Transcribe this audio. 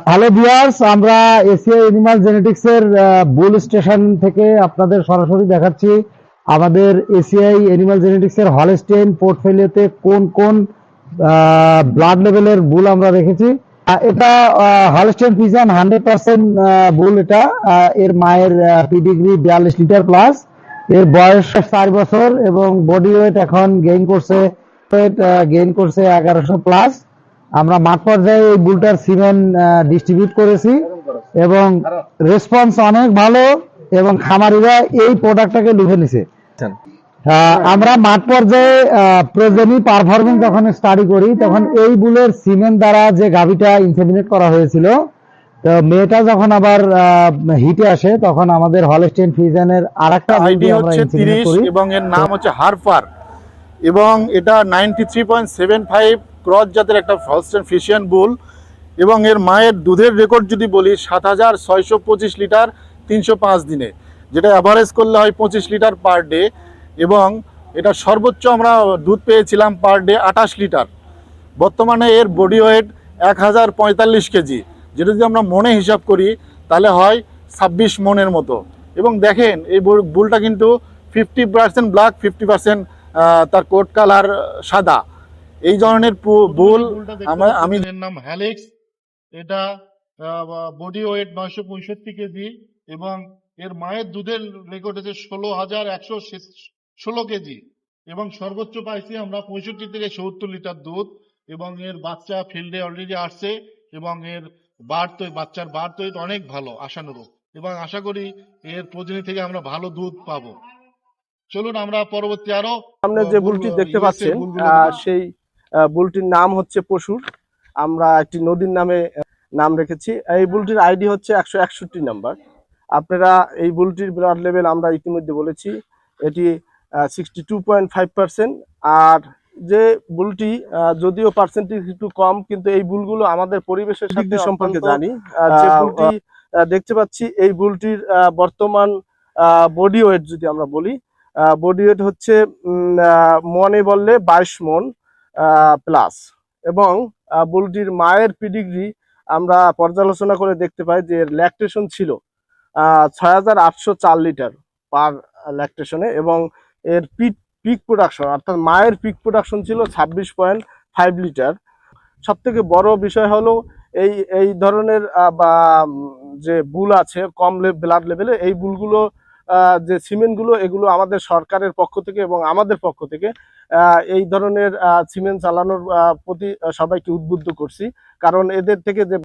Hello viewers, আমরা Asia animal genetics এর বুল station থেকে আপনাদের সরাসরি দেখাচ্ছি আমাদের এসিআই এনিম্যাল জেনেটিক্স এর হলস্টেইন পোর্টফোলিওতে কোন কোন ব্লাড লেভেলের বুল আমরা রেখেছি। এটা হলস্টেইন ফ্রিজিয়ান 100% বুল। এটা এর মায়ের পিডিগ্রি 42 লিটার প্লাস, এর বয়স 4 বছর এবং বডি ওয়েট এখন গেইন করছে 1100 প্লাস। আমরা মাঠ পর্যায়ে এই বুলটার সিমেন্ট ডিস্ট্রিবিউট করেছি এবং রেসপন্স অনেক ভালো এবং খামারিরা এই প্রোডাক্টটাকে লুফে নিছে। আমরা মাঠ পর্যায়ে প্রয়োজনীয় পারফরমেন্স যখন স্টাডি করি তখন এই বুলের সিমেন্ট দ্বারা যে গাভিটা ইনসেমিনেট করা হয়েছিল, তো মেয়েটা যখন আবার হিটে আসে তখন আমাদের হলস্টেইন ফ্রিজিয়ানের আরেকটা আইডি হচ্ছে 30 এবং এর নাম হচ্ছে হারপার এবং এটা 93.75 ক্রস জাতের একটা হলস্টেইন ফ্রিজিয়ান বুল এবং এর মায়ের দুধের রেকর্ড যদি বলি 7625 লিটার 305 দিনে, যেটা অ্যাভারেজ করলে হয় 25 লিটার পার ডে এবং এটা সর্বোচ্চ আমরা দুধ পেয়েছিলাম পার ডে 28 লিটার। বর্তমানে এর বডি ওয়েট 1045 কেজি, যেটা যদি আমরা মনে হিসাব করি তাহলে হয় 26 মনের মতো। এবং দেখেন এই বুলটা কিন্তু 50% ব্ল্যাক, 50% তার কোট কালার সাদা। এই ধরনের বুল আমি এর নাম হ্যালিক্স। এটা বডি ওয়েট 965 কেজি এবং এর মায়ের দুধের রেকর্ড হচ্ছে 16,116 কেজি এবং সর্বোচ্চ পাইছি আমরা 65 থেকে 70 লিটার দুধ এবং এর বাচ্চা ফিল্ডে অলরেডি আসছে এবং এর বাচ্চার বার্থ ওয়েট অনেক ভালো আশানুরূপ এবং আশা করি এর প্রজনন থেকে আমরা ভালো দুধ পাবো। চলুন আমরা পরবর্তী আরো সামনে যে বুলটি দেখতে পাচ্ছেন সেই বুলটির নাম হচ্ছে পশুর। আমরা একটি নদীর নামে নাম রেখেছি। এই বুলটির আইডি হচ্ছে 161 নাম্বার। আপনারা এই বুলটির ব্লাড লেভেল আমরা ইতিমধ্যে বলেছি, এটি 62.5%। আর যে বুলটি যদিও পার্সেন্টেজ একটু কম, কিন্তু এই বুলগুলো আমাদের পরিবেশের সাথে সম্পর্কে জানি। যে বুলটি দেখতে পাচ্ছি এই বুলটির বর্তমান বডি ওয়েট যদি আমরা বলি, বডি ওয়েট হচ্ছে মনে বললে 22 মন প্লাস এবং বুলটির মায়ের পিডিগ্রি আমরা পর্যালোচনা করে দেখতে পাই যে এর ল্যাকটেশন ছিল 6804 লিটার পার ল্যাকটেশনে এবং এর পিক প্রোডাকশন অর্থাৎ মায়ের পিক প্রোডাকশন ছিল 26.5 লিটার। সব থেকে বড় বিষয় হলো এই ধরনের যে বুল আছে কম ব্লাড লেভেলে, এই বুলগুলো যে সিমেন্টগুলো এগুলো আমাদের সরকারের পক্ষ থেকে এবং আমাদের পক্ষ থেকে এই ধরনের সিমেন্ট চালানোর প্রতি সবাইকে উদ্বুদ্ধ করছি, কারণ এদের থেকে যে